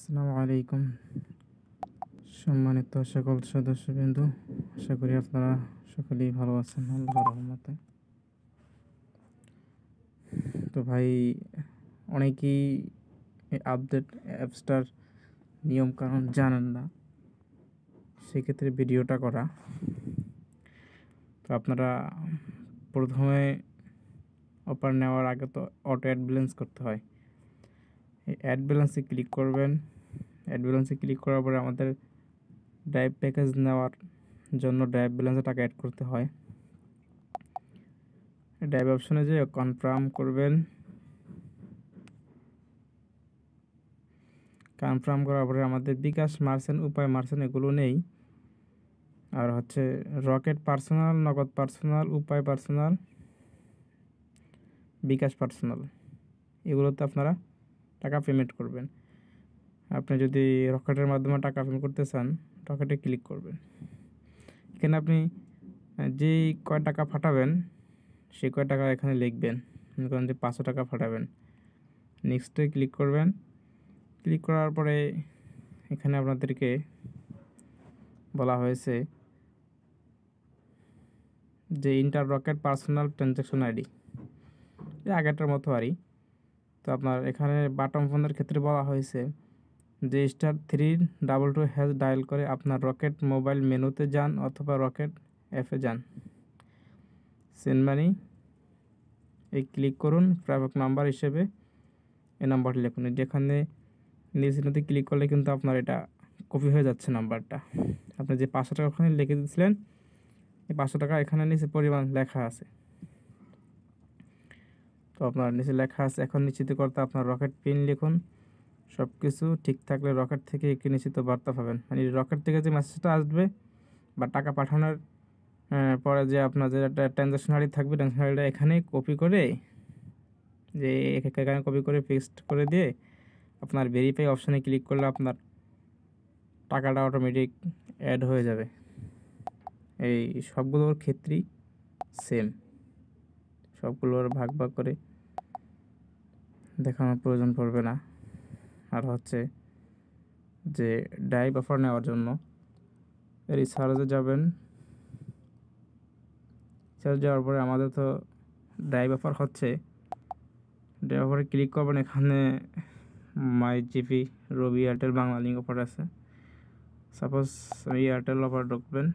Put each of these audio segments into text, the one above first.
আসসালামু আলাইকুম সম্মানিত সকল সদস্যবৃন্দ, আশা করি আপনারা সকলেই ভালো আছেন আল্লাহর রহমতে। তো ভাই, অনেকেই এই আপডেট অ্যাপসটার নিয়ম কানুন জানেন না, সেক্ষেত্রে ভিডিওটা করা। তো আপনারা প্রথমে অফার নেওয়ার আগে তো অটো অ্যাড ব্যালেন্স করতে হয়। এই অ্যাড ব্যালেন্সে ক্লিক করবেন। অ্যাড ব্যালেন্সে ক্লিক করার পরে আমাদের ড্রাইভ প্যাকেজ নেওয়ার জন্য ড্রাইভ ব্যালেন্সে টাকা অ্যাড করতে হয়। ড্রাইভ অপশনে যে কনফার্ম করবেন। কনফার্ম করার পরে আমাদের বিকাশ মার্চেন্ট, উপায় মার্চেন্ট এগুলো নেই। আর হচ্ছে রকেট পার্সোনাল, নগদ পার্সোনাল, উপায় পার্সোনাল, বিকাশ পার্সোনাল, এগুলোতে আপনারা টাকা পেমেন্ট করবেন। আপনি যদি রকেটের মাধ্যমে টাকা পেমেন্ট করতে চান, রকেটে ক্লিক করবেন। এখানে আপনি যেই কয় টাকা পাঠাবেন সেই কয় টাকা এখানে লিখবেন। মনে করেন যে 500 টাকা পাঠাবেন, নেক্সটে ক্লিক করবেন। ক্লিক করার পরে এখানে আপনাদেরকে বলা হয়েছে যে inter rocket personal transaction ID, আগেরটার মতো আরই। তো আপনার এখানে বাটন ফোনের ক্ষেত্রে বলা হয়েছে যে *322# ডায়াল করে আপনার রকেট মোবাইল মেনুতে যান অথবা রকেট অ্যাপে যান, সেন্ড মানি এই ক্লিক করুন। প্রাইভেট নাম্বার হিসেবে এই নাম্বারটি লিখুন। যেখানে নিচে ক্লিক করলে কিন্তু আপনার এটা কপি হয়ে যাচ্ছে নাম্বারটা। আপনি যে 500 টাকা ওখানে লিখে দিয়েছিলেন, এই 500 টাকা এখানে নিচে পরিমাণ লেখা আছে। তো আপনার নিচে লেখা আছে। এখন নিশ্চিত করতে আপনার রকেট পিন লিখুন। সব কিছু ঠিক থাকলে রকেট থেকে একটি নিশ্চিত বার্তা পাবেন। মানে রকেট থেকে যে মেসেজটা আসবে বা টাকা পাঠানোর পরে যে আপনার যে একটা ট্রানজ্যাকশন আইডি থাকবে, ট্রানজ্যাকশন আইডিটা এখানে কপি করে, যে এখানে কপি করে পেস্ট করে দিয়ে আপনার ভেরিফাই অপশানে ক্লিক করলে আপনার টাকাটা অটোমেটিক অ্যাড হয়ে যাবে। এই সবগুলোর ক্ষেত্রেই সেম, সবগুলোর ভাগ ভাগ করে দেখানোর প্রয়োজন পড়বে না। আর হচ্ছে যে ড্রাইভ অফার নেওয়ার জন্য রিচার্জে যাবেন। রিচার্জ যাওয়ার পরে আমাদের তো ড্রাইভ অফার হচ্ছে, ড্রাইভ অফারে ক্লিক করবেন। এখানে my GP, Robi, Airtel, Banglalink offer আছে। সাপোজ এয়ারটেল অফার ঢুকবেন।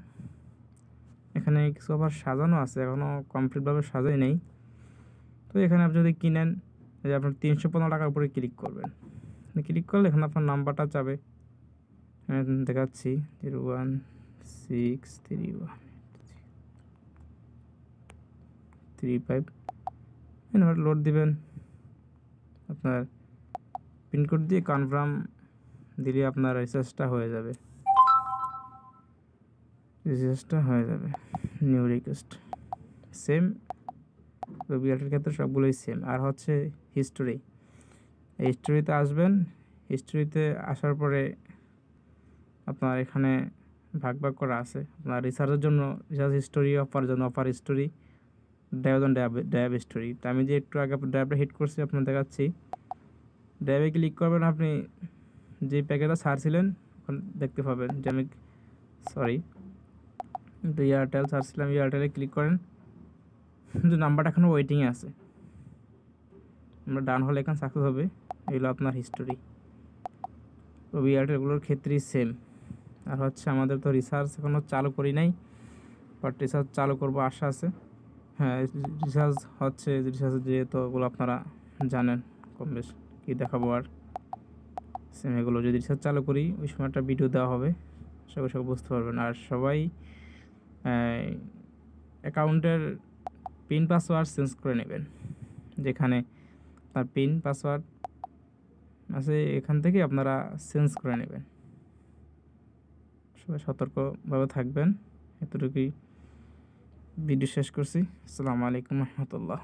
এখানে কিছু অফার সাজানো আছে, এখনও কমপ্লিটভাবে সাজাই নেই। তো এখানে আপনি যদি কিনেন, যে আপনার 315 টাকার উপরে ক্লিক করবেন। ক্লিক করলে এখানে আপনার নাম্বারটা চাবে, দেখাচ্ছি 0163135 লোড দিবেন। আপনার পিনকোড দিয়ে কনফার্ম দিলে আপনার রিচার্জটা হয়ে যাবে। নিউ রিকোয়েস্ট সেম, রবি এয়ারটেল ক্ষেত্রে সবগুলোই সেম। আর হচ্ছে হিস্টোরি, এই হিস্টোরিতে আসবেন। হিস্টোরিতে আসার পরে আপনার এখানে ভাগ ভাগ করা আছে। আপনার রিচার্জের জন্য রিচার্জ হিস্টোরি, অফার জন্য অফার হিস্টোরি, ড্রাইভ হিস্টোরি। তো আমি যে একটু আগে ড্রাইভটা হিট করছি আপনার দেখাচ্ছি। ড্রাইভে ক্লিক করবেন, আপনি যে প্যাকেটটা ছাড়ছিলেন ওখানে দেখতে পাবেন যে আমি তো এয়ারটেল ছাড়ছিলাম। এয়ারটেলে ক্লিক করেন, কিন্তু নাম্বারটা এখনও ওয়েটিংয়ে আছে। আমরা ডান হলে এখানে সাকসেস হবে। এগুলো আপনার হিস্টোরি। রবি এয়ারটেলগুলোর ক্ষেত্রেই সেম। আর হচ্ছে আমাদের তো রিচার্জ এখনও চালু করি নাই, বাট রিচার্জ চালু করবো আশা আছে। হ্যাঁ, রিচার্জ হচ্ছে, রিচার্জ যেহেতু ওগুলো আপনারা জানেন কম বেশ, কী দেখাবো আর। সেম এগুলো যদি রিচার্জ চালু করি ওই সময় একটা ভিডিও দেওয়া হবে, সবাই বুঝতে পারবেন। আর সবাই অ্যাকাউন্টের পিন পাসওয়ার্ড চেঞ্জ করে নেবেন। যেখানে আপনার পিন পাসওয়ার্ড আছে এখান থেকে আপনারা চেঞ্জ করে নেবেন। সবাই সতর্কভাবে থাকবেন। এতটুকুই ভিডিও শেষ করছি। আসসালামু আলাইকুম রহমতুল্লাহ।